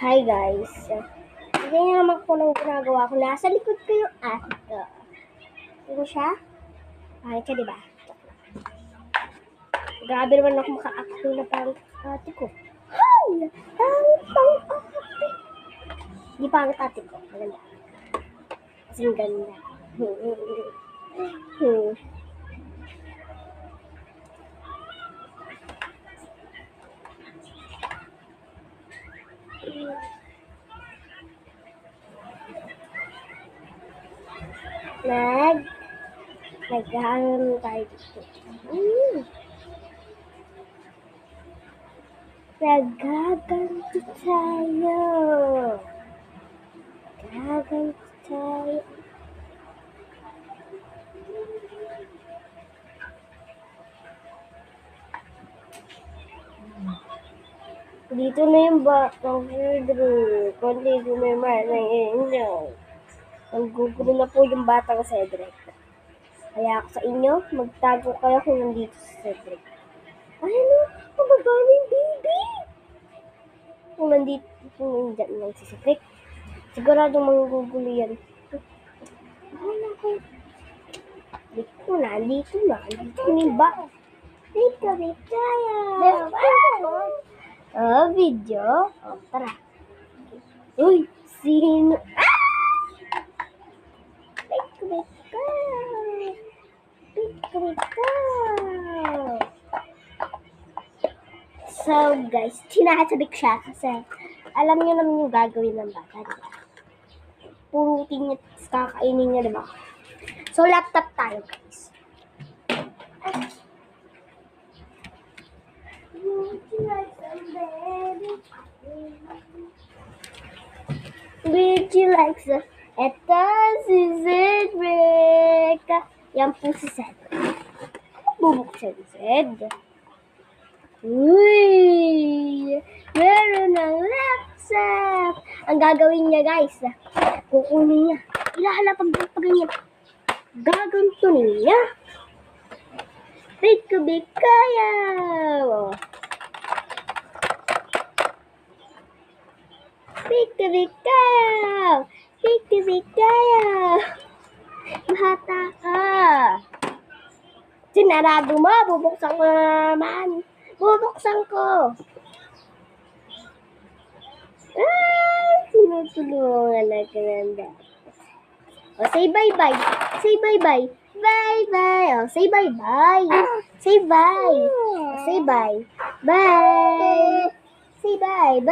Hi guys. Ganyan naman ko lang ginagawa ko. Nasa likod ko yung ate ko. Ano siya? Pangit siya, diba? Grabe naman ako maka-acting na parang ate ko. Hi! Pangit ang ate. Di pangit ate ko. Maganda. Kasing ganda. Naghahanap tayo dito. Nagaganti tayo. Gaganti tayo. Dito na yung batang Cedric. Dito na yung manang Angel. Naggugulo na po yung batang Cedric. Kaya ako sa inyo, magtago kayo kung nandito si Cedric. Ano? Pababa na yung baby! Kung nandito, kung nandyan lang si Cedric, siguradong manggugulo yan. Ano ko? Dito na, dito na yung ba? Dito tayo! Video? Oh, tara. Uy, sino? So guys, sinasabik siya kasi alam niyo naman yung gagawin ng bata, diba? Purutin niya, kakainin niya, diba? So laptop tayo guys. Would you like some? Ito si Cedric. Yan po si Cedric. Bubuksan si Cedric. Uy! Meron ng laptop! Ang gagawin niya guys, kukunin niya. Ilahalapag pa ganyan. Gagantunin niya. Big kaya! Big kaya! Big kaya! Mahata ka! Sinarado mo, bubuksan ko na naman. Bubuksan ko. Tinutulungan na ganda. O, say bye-bye. Say bye-bye. Bye-bye. O, say bye-bye. Say bye. O, say bye. Bye. Say bye. Bye.